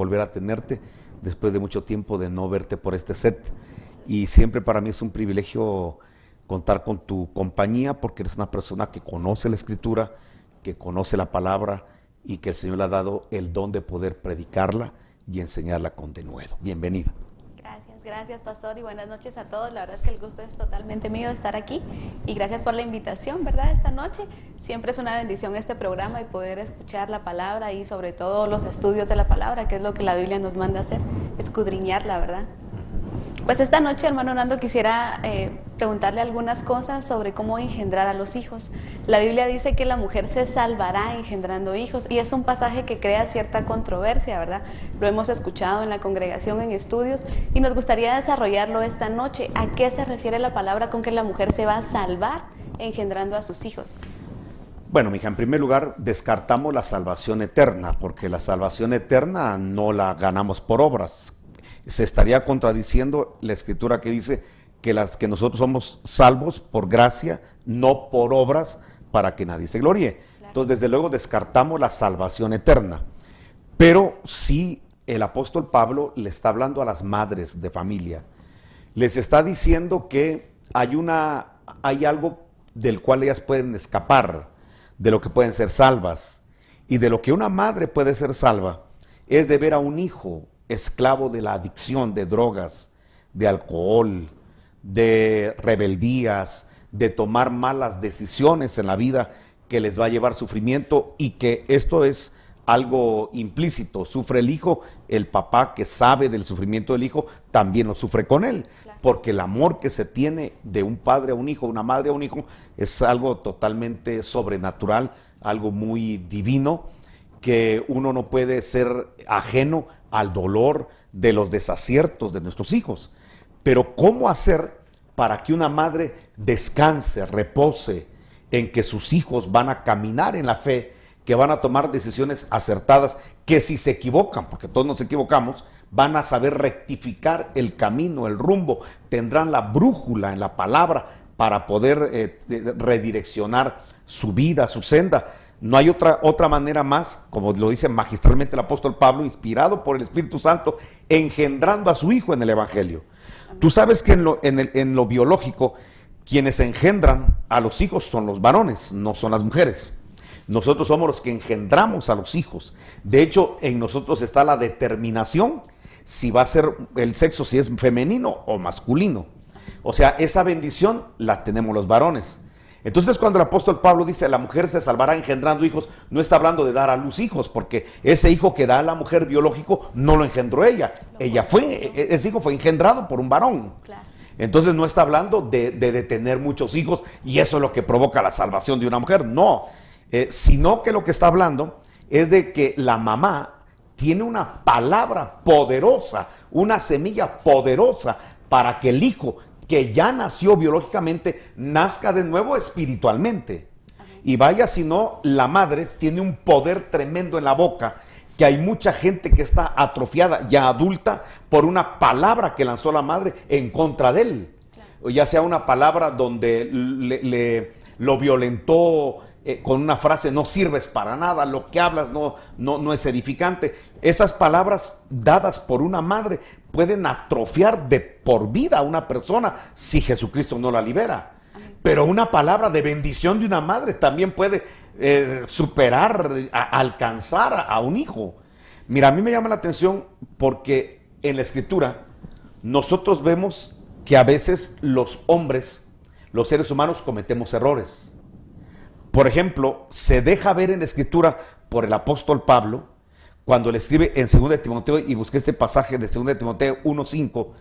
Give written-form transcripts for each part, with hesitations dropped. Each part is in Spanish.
volver a tenerte después de mucho tiempo de no verte por este set. Y siempre para mí es un privilegio contar con tu compañía, porque eres una persona que conoce la Escritura, que conoce la palabra y que el Señor le ha dado el don de poder predicarla y enseñarla con denuedo. Bienvenida. Gracias, pastor, y buenas noches a todos. La verdad es que el gusto es totalmente mío de estar aquí y gracias por la invitación, ¿verdad? Esta noche siempre es una bendición este programa y poder escuchar la palabra y sobre todo los estudios de la palabra, que es lo que la Biblia nos manda a hacer, escudriñarla, ¿verdad? Pues esta noche, hermano Nando, quisiera preguntarle algunas cosas sobre cómo engendrar a los hijos. La Biblia dice que la mujer se salvará engendrando hijos y es un pasaje que crea cierta controversia, ¿verdad? Lo hemos escuchado en la congregación, en estudios, y nos gustaría desarrollarlo esta noche. ¿A qué se refiere la palabra con que la mujer se va a salvar engendrando a sus hijos? Bueno, mija, en primer lugar, descartamos la salvación eterna, porque la salvación eterna no la ganamos por obras. Se estaría contradiciendo la Escritura que dice que nosotros somos salvos por gracia, no por obras, para que nadie se gloríe. Claro. Entonces, desde luego, descartamos la salvación eterna. Pero sí, el apóstol Pablo le está hablando a las madres de familia. Les está diciendo que hay algo del cual ellas pueden escapar, de lo que pueden ser salvas. Y de lo que una madre puede ser salva es de ver a un hijo esclavo de la adicción, de drogas, de alcohol, de rebeldías, de tomar malas decisiones en la vida que les va a llevar sufrimiento, y que esto es algo implícito. Sufre el hijo, el papá que sabe del sufrimiento del hijo también lo sufre con él, claro, porque el amor que se tiene de un padre a un hijo, una madre a un hijo, es algo totalmente sobrenatural, algo muy divino, que uno no puede ser ajeno al dolor de los desaciertos de nuestros hijos. Pero ¿cómo hacer para que una madre descanse, repose en que sus hijos van a caminar en la fe, que van a tomar decisiones acertadas, que si se equivocan, porque todos nos equivocamos, van a saber rectificar el camino, el rumbo, tendrán la brújula en la palabra para poder redireccionar su vida, su senda? No hay otra manera más, como lo dice magistralmente el apóstol Pablo, inspirado por el Espíritu Santo, engendrando a su hijo en el Evangelio. Amén. Tú sabes que en lo biológico, quienes engendran a los hijos son los varones, no son las mujeres. Nosotros somos los que engendramos a los hijos. De hecho, en nosotros está la determinación si va a ser el sexo, si es femenino o masculino. O sea, esa bendición la tenemos los varones. Entonces, cuando el apóstol Pablo dice la mujer se salvará engendrando hijos, no está hablando de dar a luz hijos, porque ese hijo que da a la mujer biológico no lo engendró ella. Ese hijo fue engendrado por un varón. Claro. Entonces no está hablando de tener muchos hijos y eso es lo que provoca la salvación de una mujer. No, sino que lo que está hablando es de que la mamá tiene una palabra poderosa, una semilla poderosa para que el hijo que ya nació biológicamente, nazca de nuevo espiritualmente. Amén. Y vaya si no, la madre tiene un poder tremendo en la boca, que hay mucha gente que está atrofiada, ya adulta, por una palabra que lanzó la madre en contra de él. Claro. Ya sea una palabra donde lo violentó con una frase, no sirves para nada, lo que hablas no es edificante. Esas palabras dadas por una madre pueden atrofiar de por vida a una persona si Jesucristo no la libera. Amén. Pero una palabra de bendición de una madre también puede superar, alcanzar a un hijo. Mira, a mí me llama la atención porque en la Escritura nosotros vemos que a veces los hombres, los seres humanos, cometemos errores. Por ejemplo, se deja ver en la Escritura por el apóstol Pablo, cuando le escribe en 2 de Timoteo, y busqué este pasaje de 2 de Timoteo 1:5,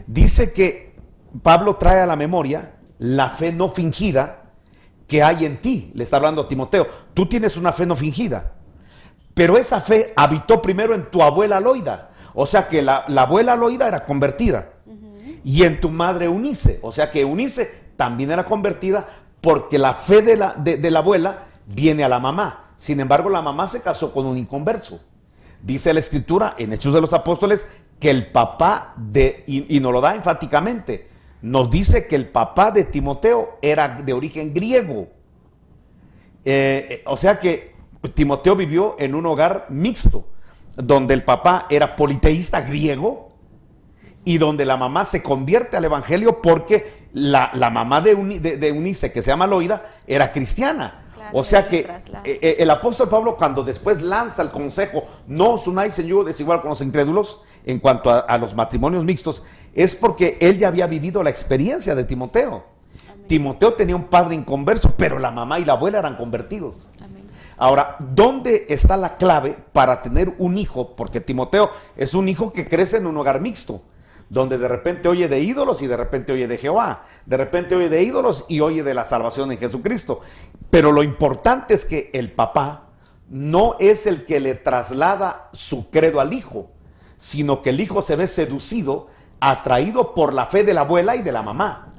dice que Pablo trae a la memoria la fe no fingida que hay en ti. Le está hablando a Timoteo, tú tienes una fe no fingida, pero esa fe habitó primero en tu abuela Loida, o sea que la abuela Loida era convertida, y en tu madre Eunice, o sea que Eunice también era convertida, porque la fe de la abuela viene a la mamá. Sin embargo, la mamá se casó con un inconverso. Dice la Escritura en Hechos de los Apóstoles que el papá y nos lo da enfáticamente, nos dice que el papá de Timoteo era de origen griego. O sea que Timoteo vivió en un hogar mixto. donde el papá era politeísta griego y donde la mamá se convierte al evangelio porque la mamá de Eunice, que se llama Loida, era cristiana. Claro, o sea que el apóstol Pablo, cuando después lanza el consejo, no os unáis en yugo desigual con los incrédulos, en cuanto a los matrimonios mixtos, es porque él ya había vivido la experiencia de Timoteo. Amén. Timoteo tenía un padre inconverso, pero la mamá y la abuela eran convertidos. Amén. Ahora, ¿dónde está la clave para tener un hijo? Porque Timoteo es un hijo que crece en un hogar mixto, donde de repente oye de ídolos y de repente oye de Jehová, de repente oye de ídolos y oye de la salvación en Jesucristo. Pero lo importante es que el papá no es el que le traslada su credo al hijo, sino que el hijo se ve seducido, atraído por la fe de la abuela y de la mamá.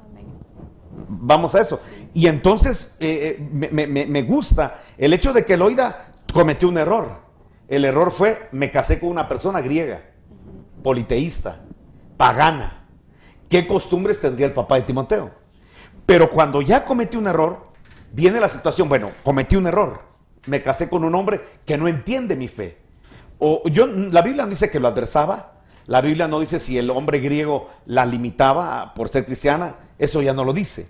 Vamos a eso. Y entonces me gusta el hecho de que Loida cometió un error. El error fue: me casé con una persona griega, politeísta, pagana. ¿Qué costumbres tendría el papá de Timoteo? Pero cuando ya cometí un error, viene la situación: bueno, cometí un error, me casé con un hombre que no entiende mi fe. La Biblia no dice que lo adversaba, la Biblia no dice si el hombre griego la limitaba por ser cristiana, eso ya no lo dice.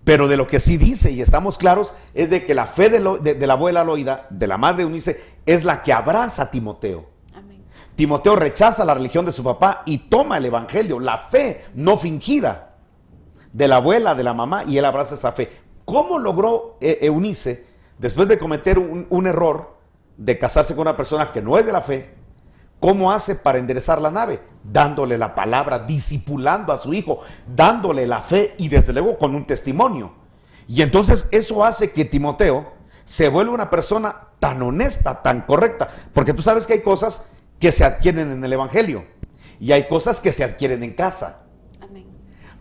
Pero de lo que sí dice, y estamos claros, es de que la fe de la abuela Loida, de la madre Eunice, es la que abraza a Timoteo. Amén. Timoteo rechaza la religión de su papá y toma el evangelio, la fe no fingida de la abuela, de la mamá, y él abraza esa fe. ¿Cómo logró Eunice, después de cometer un error de casarse con una persona que no es de la fe, cómo hace para enderezar la nave? Dándole la palabra, discipulando a su hijo, dándole la fe y desde luego con un testimonio. Y entonces eso hace que Timoteo se vuelva una persona tan honesta, tan correcta, porque tú sabes que hay cosas que se adquieren en el evangelio y hay cosas que se adquieren en casa. Amén.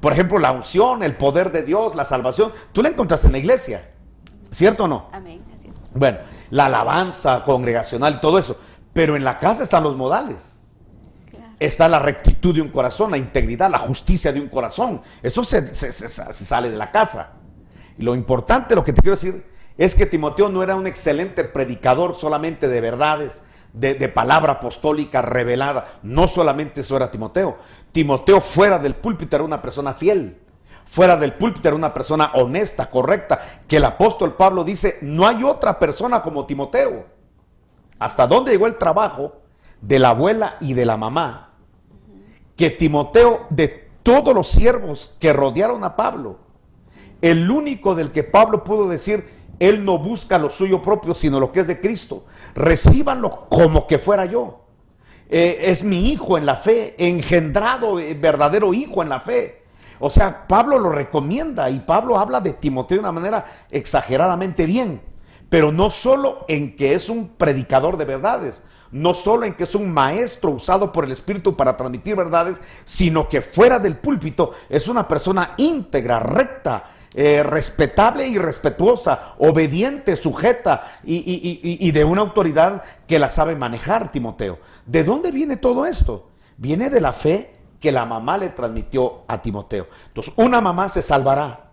Por ejemplo, la unción, el poder de Dios, la salvación, tú la encontraste en la iglesia, ¿cierto o no? Amén. Así es. Bueno, la alabanza congregacional y todo eso, pero en la casa están los modales. Claro. Está la rectitud de un corazón, la integridad, la justicia de un corazón. Eso se sale de la casa. Y lo importante, lo que te quiero decir, es que Timoteo no era un excelente predicador solamente de verdades, de palabra apostólica revelada. No solamente eso era Timoteo. Timoteo fuera del púlpito era una persona fiel. Fuera del púlpito era una persona honesta, correcta, que el apóstol Pablo dice: no hay otra persona como Timoteo. Hasta dónde llegó el trabajo de la abuela y de la mamá, que Timoteo, de todos los siervos que rodearon a Pablo, el único del que Pablo pudo decir: él no busca lo suyo propio, sino lo que es de Cristo. Recíbanlo como que fuera yo. Es mi hijo en la fe, engendrado, verdadero hijo en la fe. O sea, Pablo lo recomienda y Pablo habla de Timoteo de una manera exageradamente bien. Pero no solo en que es un predicador de verdades, no solo en que es un maestro usado por el Espíritu para transmitir verdades, sino que fuera del púlpito es una persona íntegra, recta, respetable y respetuosa, obediente, sujeta y de una autoridad que la sabe manejar, Timoteo. ¿De dónde viene todo esto? Viene de la fe que la mamá le transmitió a Timoteo. Entonces, una mamá se salvará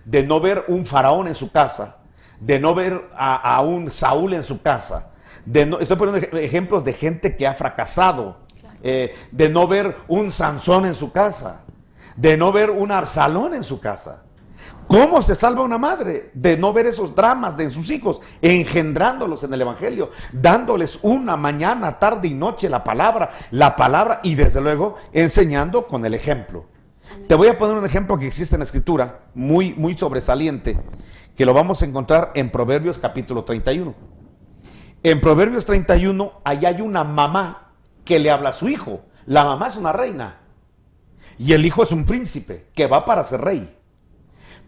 de no ver un faraón en su casa, de no ver a un Saúl en su casa. Estoy poniendo ejemplos de gente que ha fracasado. De no ver un Sansón en su casa, de no ver un Absalón en su casa. ¿Cómo se salva una madre? De no ver esos dramas de sus hijos, engendrándolos en el evangelio, dándoles una mañana, tarde y noche la palabra y desde luego enseñando con el ejemplo. Amén. Te voy a poner un ejemplo que existe en la escritura, muy, muy sobresaliente, que lo vamos a encontrar en Proverbios capítulo 31. En Proverbios 31, ahí hay una mamá que le habla a su hijo. La mamá es una reina y el hijo es un príncipe que va para ser rey.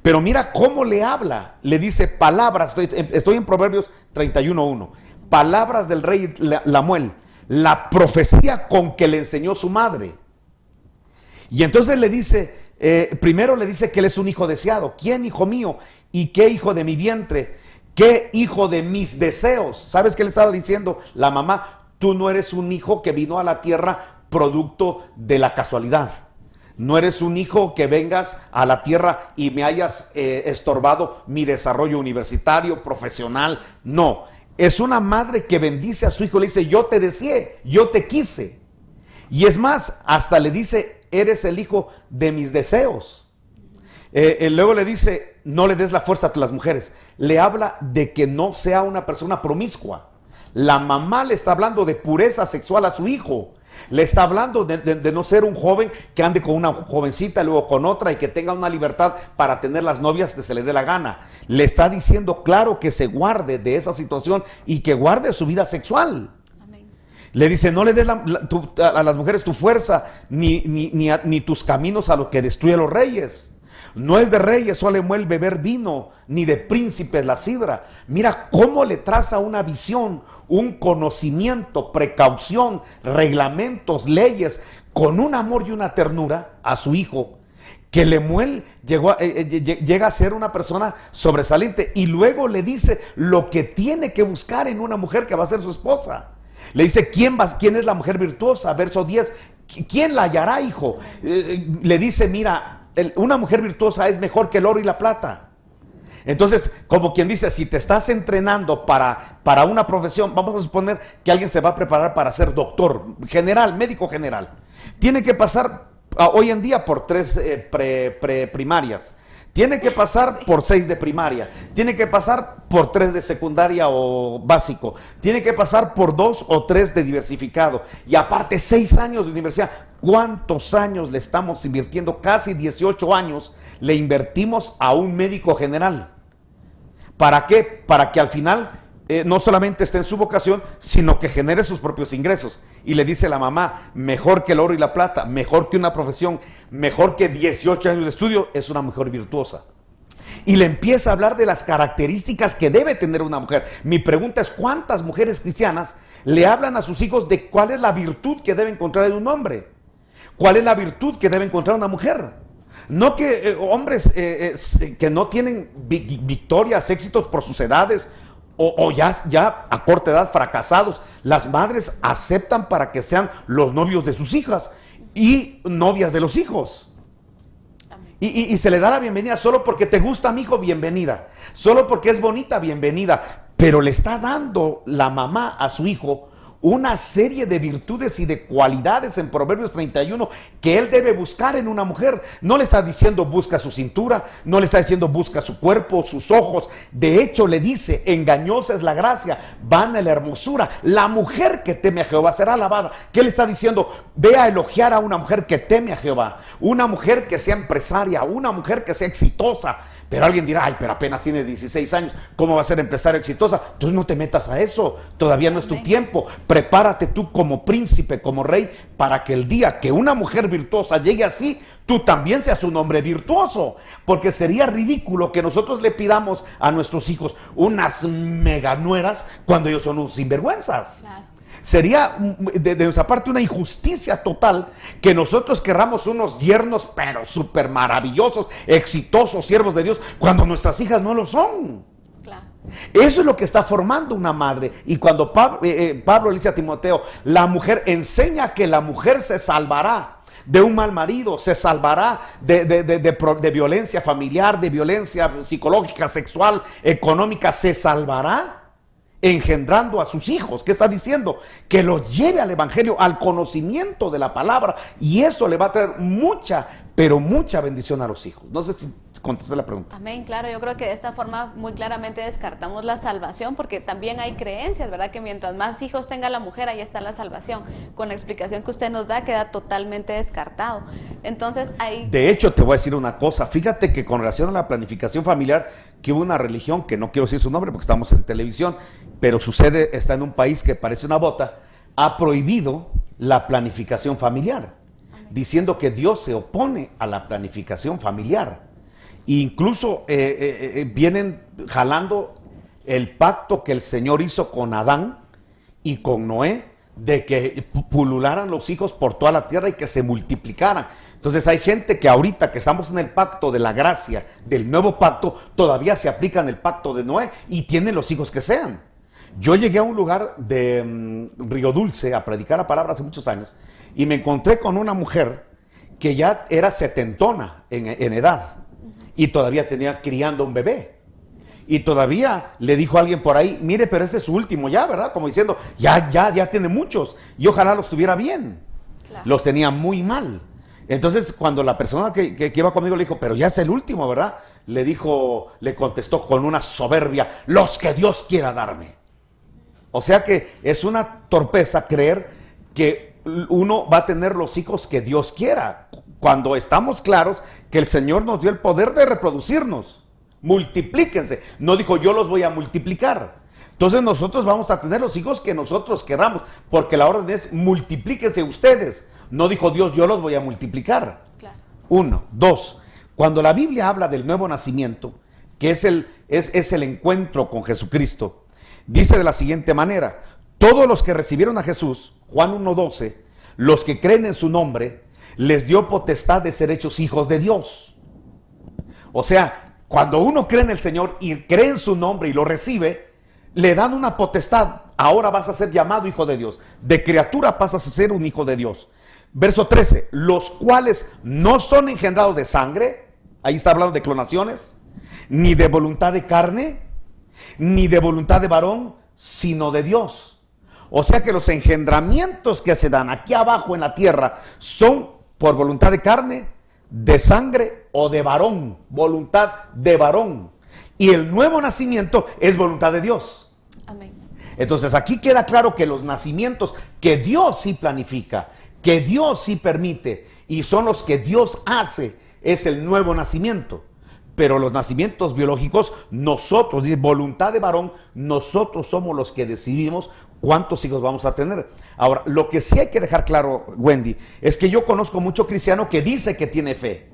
Pero mira cómo le habla. Le dice palabras, estoy en Proverbios 31:1. Palabras del rey Lamuel, la profecía con que le enseñó su madre. Y entonces le dice, primero le dice que él es un hijo deseado. ¿Quién, hijo mío? ¿Y qué hijo de mi vientre? ¿Qué hijo de mis deseos? ¿Sabes qué le estaba diciendo la mamá? Tú no eres un hijo que vino a la tierra producto de la casualidad. No eres un hijo que vengas a la tierra y me hayas estorbado mi desarrollo universitario, profesional. No, es una madre que bendice a su hijo, le dice, yo te deseé, yo te quise. Y es más, hasta le dice, eres el hijo de mis deseos. Luego le dice, no le des la fuerza a las mujeres. Le habla de que no sea una persona promiscua. La mamá le está hablando de pureza sexual a su hijo. Le está hablando de no ser un joven que ande con una jovencita, luego con otra, y que tenga una libertad para tener las novias que se le dé la gana. Le está diciendo claro que se guarde de esa situación y que guarde su vida sexual. Amén. Le dice, no le des a las mujeres tu fuerza, ni tus caminos a lo que destruye a los reyes. No es de reyes solo el beber vino, ni de príncipes la sidra. Mira cómo le traza una visión, un conocimiento, precaución, reglamentos, leyes, con un amor y una ternura a su hijo, que Lemuel llega a ser una persona sobresaliente. Y luego le dice lo que tiene que buscar en una mujer que va a ser su esposa. Le dice, ¿quién es la mujer virtuosa? Verso 10, ¿quién la hallará, hijo? Le dice, mira, una mujer virtuosa es mejor que el oro y la plata. Entonces, como quien dice, si te estás entrenando para una profesión, vamos a suponer que alguien se va a preparar para ser doctor general, médico general. Tiene que pasar hoy en día por 3 primarias. Tiene que pasar por 6 de primaria, tiene que pasar por 3 de secundaria o básico, tiene que pasar por 2 o 3 de diversificado, y aparte 6 años de universidad. ¿Cuántos años le estamos invirtiendo? Casi 18 años le invertimos a un médico general. ¿Para qué? Para que al final no solamente esté en su vocación, sino que genere sus propios ingresos. Y le dice la mamá, mejor que el oro y la plata, mejor que una profesión, mejor que 18 años de estudio, es una mujer virtuosa. Y le empieza a hablar de las características que debe tener una mujer. Mi pregunta es, ¿cuántas mujeres cristianas le hablan a sus hijos de cuál es la virtud que debe encontrar en un hombre? ¿Cuál es la virtud que debe encontrar una mujer? No que hombres que no tienen victorias, éxitos por sus edades, o ya a corta edad fracasados, las madres aceptan para que sean los novios de sus hijas y novias de los hijos. Y se le da la bienvenida solo porque te gusta, mi hijo, bienvenida. Solo porque es bonita, bienvenida. Pero le está dando la mamá a su hijo una serie de virtudes y de cualidades en Proverbios 31 que él debe buscar en una mujer. No le está diciendo busca su cintura, no le está diciendo busca su cuerpo, sus ojos. De hecho le dice, engañosa es la gracia, vana la hermosura. La mujer que teme a Jehová será alabada. ¿Qué le está diciendo? Ve a elogiar a una mujer que teme a Jehová, una mujer que sea empresaria, una mujer que sea exitosa. Pero alguien dirá, ay, pero apenas tiene 16 años, ¿cómo va a ser empresario exitosa? Entonces no te metas a eso, todavía no es tu tiempo. Prepárate tú como príncipe, como rey, para que el día que una mujer virtuosa llegue así, tú también seas un hombre virtuoso. Porque sería ridículo que nosotros le pidamos a nuestros hijos unas meganueras cuando ellos son unos sinvergüenzas. Claro. Sería de nuestra parte una injusticia total que nosotros querramos unos yernos pero súper maravillosos, exitosos, siervos de Dios, cuando nuestras hijas no lo son. Claro. Eso es lo que está formando una madre. Y cuando Pablo le dice a Timoteo, la mujer enseña que la mujer se salvará de un mal marido, se salvará de violencia familiar, de violencia psicológica, sexual, económica, se salvará engendrando a sus hijos. ¿Qué está diciendo? Que los lleve al evangelio, al conocimiento de la palabra, y eso le va a traer mucha, pero mucha bendición a los hijos. No sé si contesté la pregunta. Amén, claro, yo creo que de esta forma muy claramente descartamos la salvación, porque también hay creencias, ¿verdad? Que mientras más hijos tenga la mujer, ahí está la salvación. Con la explicación que usted nos da, queda totalmente descartado. Entonces, ahí... De hecho, te voy a decir una cosa. Fíjate que con relación a la planificación familiar, que hubo una religión, que no quiero decir su nombre porque estamos en televisión, pero está en un país que parece una bota, ha prohibido la planificación familiar, diciendo que Dios se opone a la planificación familiar. Incluso vienen jalando el pacto que el Señor hizo con Adán y con Noé, de que pulularan los hijos por toda la tierra y que se multiplicaran. Entonces hay gente que ahorita que estamos en el pacto de la gracia, del nuevo pacto, todavía se aplica en el pacto de Noé y tienen los hijos que sean. Yo llegué a un lugar de Río Dulce a predicar la palabra hace muchos años y me encontré con una mujer que ya era setentona en edad y todavía tenía criando un bebé. Y todavía le dijo a alguien por ahí, mire, pero este es su último ya, ¿verdad? Como diciendo, ya tiene muchos. Y ojalá los tuviera bien. Claro. Los tenía muy mal. Entonces, cuando la persona que iba conmigo le dijo, pero ya es el último, ¿verdad? Le contestó con una soberbia, los que Dios quiera darme. O sea que es una torpeza creer que uno va a tener los hijos que Dios quiera, cuando estamos claros que el Señor nos dio el poder de reproducirnos. Multiplíquense. No dijo yo los voy a multiplicar. Entonces nosotros vamos a tener los hijos que nosotros queramos, porque la orden es multiplíquense ustedes. No dijo Dios yo los voy a multiplicar. Claro. 1, 2. Cuando la Biblia habla del nuevo nacimiento, que es el encuentro con Jesucristo, dice de la siguiente manera: todos los que recibieron a Jesús, Juan 1:12, los que creen en su nombre, les dio potestad de ser hechos hijos de Dios. O sea, cuando uno cree en el Señor y cree en su nombre y lo recibe, le dan una potestad. Ahora vas a ser llamado hijo de Dios. De criatura pasas a ser un hijo de Dios. Verso 13, los cuales no son engendrados de sangre, ahí está hablando de clonaciones, ni de voluntad de carne, ni de voluntad de varón, sino de Dios. O sea que los engendramientos que se dan aquí abajo en la tierra son por voluntad de carne, de sangre o de varón, voluntad de varón. Y el nuevo nacimiento es voluntad de Dios. Amén. Entonces aquí queda claro que los nacimientos que Dios sí planifica, que Dios sí permite y son los que Dios hace, es el nuevo nacimiento. Pero los nacimientos biológicos, nosotros, dice voluntad de varón, nosotros somos los que decidimos cuántos hijos vamos a tener. Ahora, lo que sí hay que dejar claro, Wendy, es que yo conozco mucho cristiano que dice que tiene fe,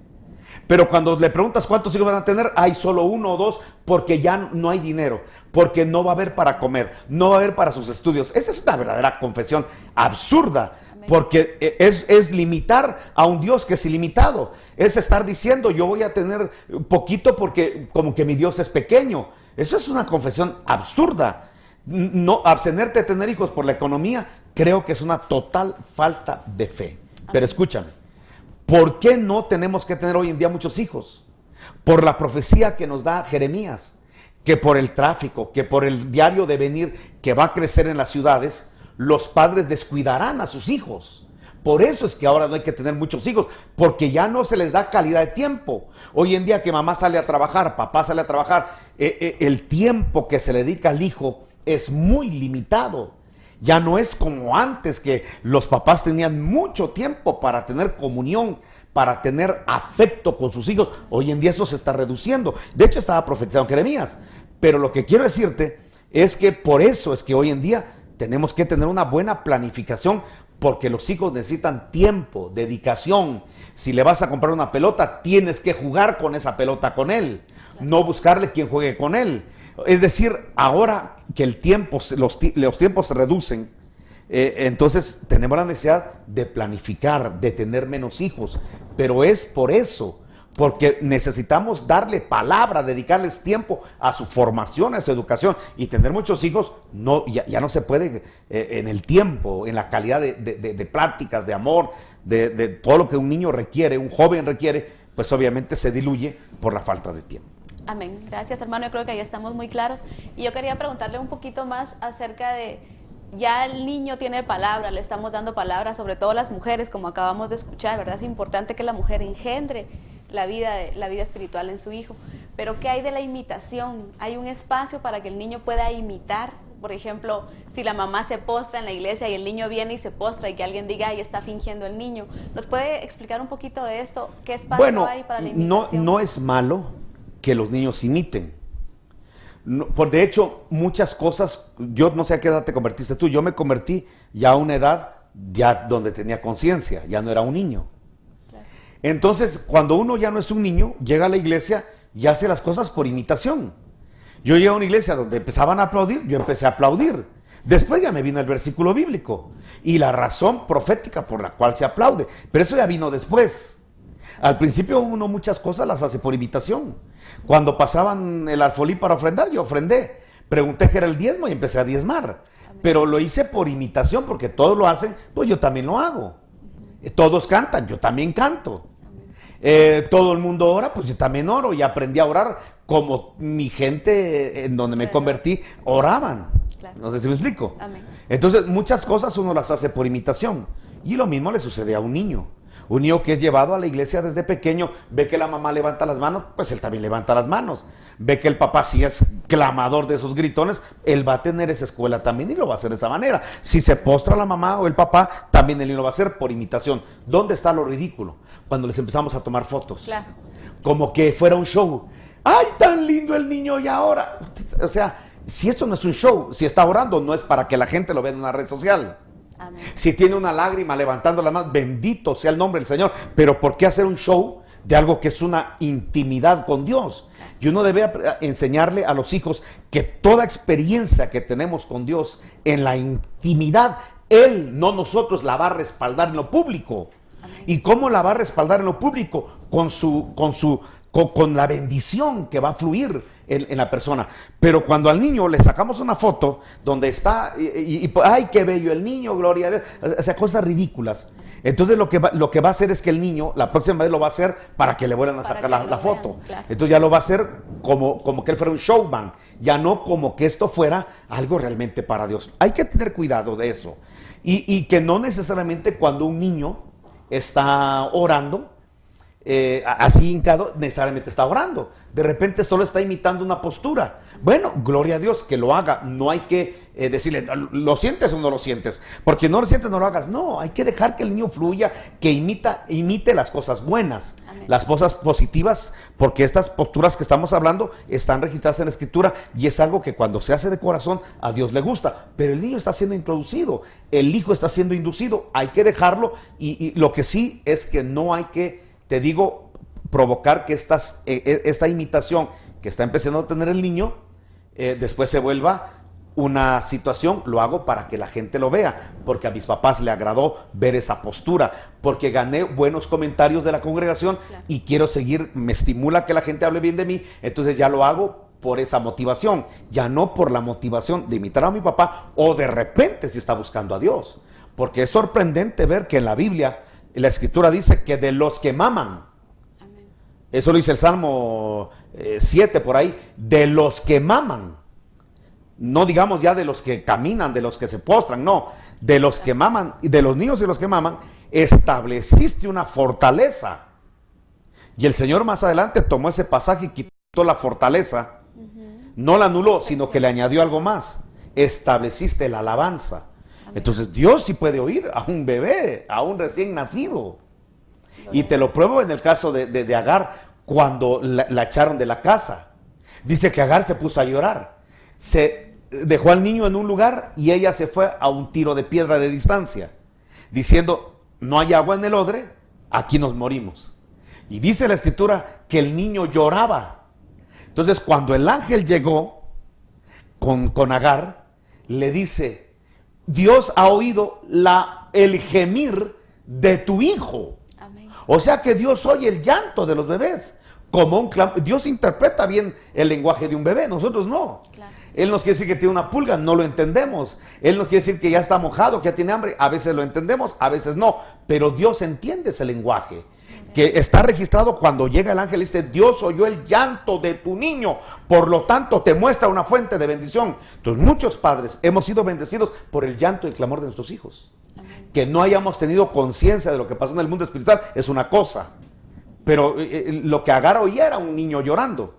pero cuando le preguntas cuántos hijos van a tener, hay solo 1 o 2, porque ya no hay dinero, porque no va a haber para comer, no va a haber para sus estudios. Esa es una verdadera confesión absurda. Porque es limitar a un Dios que es ilimitado. Es estar diciendo yo voy a tener poquito porque como que mi Dios es pequeño. Eso es una confesión absurda. No, abstenerte de tener hijos por la economía creo que es una total falta de fe. Pero escúchame, ¿por qué no tenemos que tener hoy en día muchos hijos? Por la profecía que nos da Jeremías, que por el tráfico, que por el diario devenir que va a crecer en las ciudades, los padres descuidarán a sus hijos. Por eso es que ahora no hay que tener muchos hijos, porque ya no se les da calidad de tiempo. Hoy en día que mamá sale a trabajar, papá sale a trabajar, el tiempo que se le dedica al hijo es muy limitado. Ya no es como antes, que los papás tenían mucho tiempo para tener comunión, para tener afecto con sus hijos. Hoy en día eso se está reduciendo. De hecho estaba profetizando Jeremías. Pero lo que quiero decirte es que por eso es que hoy en día tenemos que tener una buena planificación, porque los hijos necesitan tiempo, dedicación. Si le vas a comprar una pelota, tienes que jugar con esa pelota con él, no buscarle quien juegue con él. Es decir, ahora que el tiempo, los tiempos se reducen, entonces tenemos la necesidad de planificar, de tener menos hijos. Pero es por eso, porque necesitamos darle palabra, dedicarles tiempo a su formación, a su educación. Y tener muchos hijos ya no se puede en el tiempo, en la calidad de pláticas, de amor, de todo lo que un niño requiere, un joven requiere, pues obviamente se diluye por la falta de tiempo. Amén. Gracias, hermano. Yo creo que ahí estamos muy claros. Y yo quería preguntarle un poquito más acerca de, ya el niño tiene palabra, le estamos dando palabra, sobre todo las mujeres, como acabamos de escuchar, ¿verdad? Es importante que la mujer engendre la vida espiritual en su hijo. Pero ¿qué hay de la imitación? ¿Hay un espacio para que el niño pueda imitar? Por ejemplo, si la mamá se postra en la iglesia y el niño viene y se postra y que alguien diga, ay, está fingiendo el niño. ¿Nos puede explicar un poquito de esto? ¿Qué espacio hay para la imitación? No es malo que los niños imiten. De hecho, muchas cosas, yo no sé a qué edad te convertiste tú, yo me convertí ya a una edad ya donde tenía conciencia, ya no era un niño. Claro. Entonces, cuando uno ya no es un niño, llega a la iglesia y hace las cosas por imitación. Yo llegué a una iglesia donde empezaban a aplaudir, yo empecé a aplaudir. Después ya me vino el versículo bíblico y la razón profética por la cual se aplaude, pero eso ya vino después. Al principio uno muchas cosas las hace por imitación. Cuando pasaban el alfolí para ofrendar, yo ofrendé. Pregunté qué era el diezmo y empecé a diezmar. Amén. Pero lo hice por imitación, porque todos lo hacen, pues yo también lo hago. Todos cantan, yo también canto. Todo el mundo ora, pues yo también oro, y aprendí a orar como mi gente en donde me convertí oraban. Claro. No sé si me explico. Amén. Entonces, muchas cosas uno las hace por imitación. Y lo mismo le sucede a un niño. Un niño que es llevado a la iglesia desde pequeño, ve que la mamá levanta las manos, pues él también levanta las manos. Ve que el papá sí es clamador de esos gritones, él va a tener esa escuela también y lo va a hacer de esa manera. Si se postra la mamá o el papá, también él lo va a hacer por imitación. ¿Dónde está lo ridículo? Cuando les empezamos a tomar fotos. Claro. Como que fuera un show. ¡Ay, tan lindo el niño y ahora! O sea, si esto no es un show, si está orando, no es para que la gente lo vea en una red social. Amén. Si tiene una lágrima levantando la mano, bendito sea el nombre del Señor. Pero ¿por qué hacer un show de algo que es una intimidad con Dios? Y uno debe enseñarle a los hijos que toda experiencia que tenemos con Dios en la intimidad, Él, no nosotros, la va a respaldar en lo público. Amén. ¿Y cómo la va a respaldar en lo público? Con la bendición que va a fluir en la persona. Pero cuando al niño le sacamos una foto donde está, ¡ay, qué bello el niño, gloria a Dios! O sea, cosas ridículas. Entonces lo que va a hacer es que el niño, la próxima vez lo va a hacer para que le vuelvan a sacar la foto. Vean, claro. Entonces ya lo va a hacer como que él fuera un showman, ya no como que esto fuera algo realmente para Dios. Hay que tener cuidado de eso. Y que no necesariamente cuando un niño está orando, así hincado, necesariamente está orando. De repente solo está imitando una postura. Bueno, gloria a Dios que lo haga. No hay que decirle, ¿lo sientes o no lo sientes? Porque no lo sientes, no lo hagas. No, hay que dejar que el niño fluya, que imite las cosas buenas. Amén. Las cosas positivas, porque estas posturas que estamos hablando están registradas en la Escritura y es algo que cuando se hace de corazón a Dios le gusta. Pero el niño está siendo introducido, el hijo está siendo inducido. Hay que dejarlo y lo que sí es que no hay que, te digo, provocar que esta imitación que está empezando a tener el niño, después se vuelva una situación. Lo hago para que la gente lo vea, porque a mis papás le agradó ver esa postura, porque gané buenos comentarios de la congregación, Claro. y quiero seguir, me estimula que la gente hable bien de mí, entonces ya lo hago por esa motivación, ya no por la motivación de imitar a mi papá, o de repente si está buscando a Dios, porque es sorprendente ver que en la Biblia, la Escritura dice que de los que maman, Amén. eso lo dice el Salmo 7 por ahí, de los que maman, no digamos ya de los que caminan, de los que se postran, no, de los que maman, y de los niños y los que maman, estableciste una fortaleza. Y el Señor más adelante tomó ese pasaje y quitó la fortaleza, no la anuló, sino que le añadió algo más, estableciste la alabanza. Entonces Dios sí puede oír a un bebé, a un recién nacido. Y te lo pruebo en el caso de Agar, cuando la echaron de la casa. Dice que Agar se puso a llorar. Se dejó al niño en un lugar y ella se fue a un tiro de piedra de distancia, diciendo, no hay agua en el odre, aquí nos morimos. Y dice la Escritura que el niño lloraba. Entonces cuando el ángel llegó con Agar, le dice, Dios ha oído el gemir de tu hijo. Amén. O sea que Dios oye el llanto de los bebés como un clamor. Dios interpreta bien el lenguaje de un bebé, nosotros no. Claro. Él nos quiere decir que tiene una pulga, no lo entendemos. Él nos quiere decir que ya está mojado, que ya tiene hambre, a veces lo entendemos, a veces no. Pero Dios entiende ese lenguaje, que está registrado cuando llega el ángel y dice, Dios oyó el llanto de tu niño, por lo tanto te muestra una fuente de bendición. Entonces muchos padres hemos sido bendecidos por el llanto y el clamor de nuestros hijos. Amén. Que no hayamos tenido conciencia de lo que pasó en el mundo espiritual es una cosa, pero lo que Agar oía era un niño llorando.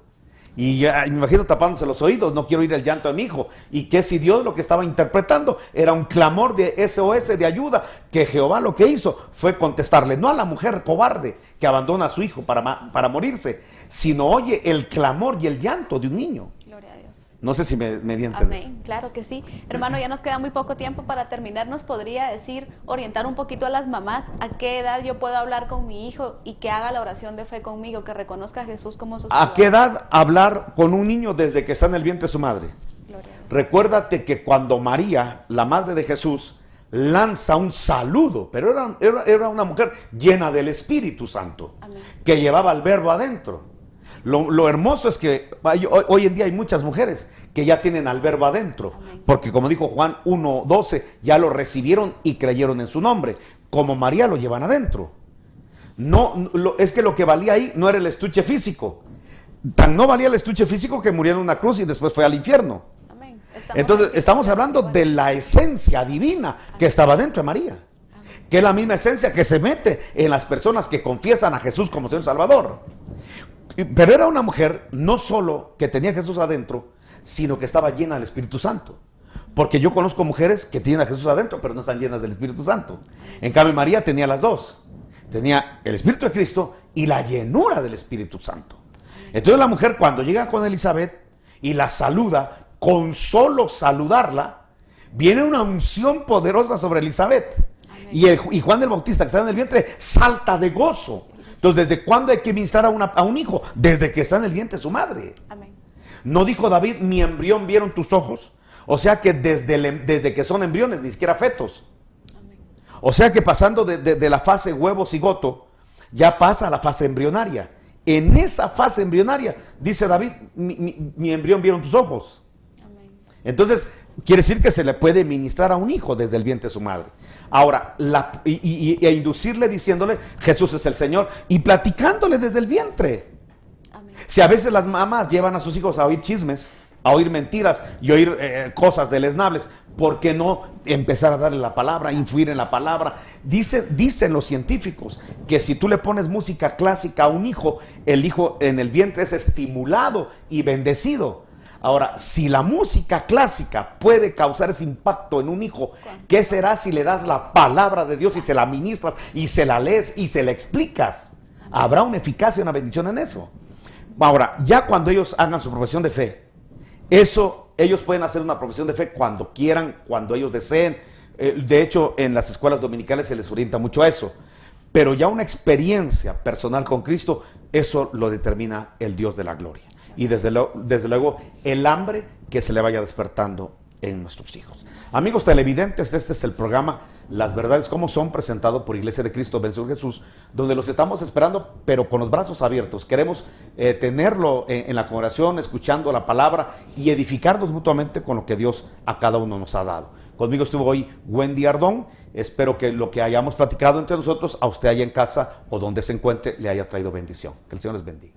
Y ya, me imagino tapándose los oídos, no quiero oír el llanto de mi hijo. Y que si Dios lo que estaba interpretando era un clamor de SOS, de ayuda, que Jehová lo que hizo fue contestarle, no a la mujer cobarde que abandona a su hijo para morirse, sino oye el clamor y el llanto de un niño. Gloria a Dios. No sé si me di a entender. Amén, claro que sí. Hermano, ya nos queda muy poco tiempo para terminar. ¿Nos podría decir, orientar un poquito a las mamás, a qué edad yo puedo hablar con mi hijo y que haga la oración de fe conmigo, que reconozca a Jesús como su Salvador? ¿A qué edad hablar con un niño desde que está en el vientre de su madre? Gloria a Dios. Recuérdate que cuando María, la madre de Jesús, lanza un saludo, pero era una mujer llena del Espíritu Santo, Amén. que llevaba el verbo adentro. Lo hermoso es que hoy en día hay muchas mujeres que ya tienen al verbo adentro, Amén. porque como dijo Juan 1:12, ya lo recibieron y creyeron en su nombre, como María lo llevan adentro. Es que lo que valía ahí no era el estuche físico. Tan no valía el estuche físico que murió en una cruz y después fue al infierno. Amén. Entonces, estamos hablando de la esencia divina que estaba dentro de María. Que es la misma esencia que se mete en las personas que confiesan a Jesús como Señor Salvador. Pero era una mujer no solo que tenía a Jesús adentro, sino que estaba llena del Espíritu Santo. Porque yo conozco mujeres que tienen a Jesús adentro, pero no están llenas del Espíritu Santo. En cambio, María tenía las dos. Tenía el Espíritu de Cristo y la llenura del Espíritu Santo. Entonces la mujer, cuando llega con Elizabeth y la saluda, con solo saludarla, viene una unción poderosa sobre Elizabeth. Y Juan el Bautista, que está en el vientre, salta de gozo. Entonces, ¿desde cuándo hay que ministrar a un hijo? Desde que está en el vientre de su madre. Amén. ¿No dijo David, mi embrión vieron tus ojos? O sea que desde que son embriones, ni siquiera fetos. Amén. O sea que pasando de la fase huevo-cigoto, ya pasa a la fase embrionaria. En esa fase embrionaria, dice David, mi embrión vieron tus ojos. Amén. Entonces, quiere decir que se le puede ministrar a un hijo desde el vientre de su madre. Ahora, e inducirle diciéndole, Jesús es el Señor, y platicándole desde el vientre. Amén. Si a veces las mamás llevan a sus hijos a oír chismes, a oír mentiras y oír cosas deleznables, ¿por qué no empezar a darle la palabra, influir en la palabra? Dicen los científicos que si tú le pones música clásica a un hijo, el hijo en el vientre es estimulado y bendecido. Ahora, si la música clásica puede causar ese impacto en un hijo, ¿qué será si le das la palabra de Dios y se la ministras y se la lees y se la explicas? Habrá una eficacia y una bendición en eso. Ahora, ya cuando ellos hagan su profesión de fe, ellos pueden hacer una profesión de fe cuando quieran, cuando ellos deseen. De hecho, en las escuelas dominicales se les orienta mucho a eso. Pero ya una experiencia personal con Cristo, eso lo determina el Dios de la gloria. Y desde luego el hambre que se le vaya despertando en nuestros hijos. Amigos televidentes, este es el programa Las Verdades Como Son, presentado por Iglesia de Cristo Vencedor Jesús, donde los estamos esperando, pero con los brazos abiertos. Queremos tenerlo en la congregación, escuchando la palabra y edificarnos mutuamente con lo que Dios a cada uno nos ha dado. Conmigo estuvo hoy Wendy Ardón. Espero que lo que hayamos platicado entre nosotros, a usted allá en casa o donde se encuentre, le haya traído bendición. Que el Señor les bendiga.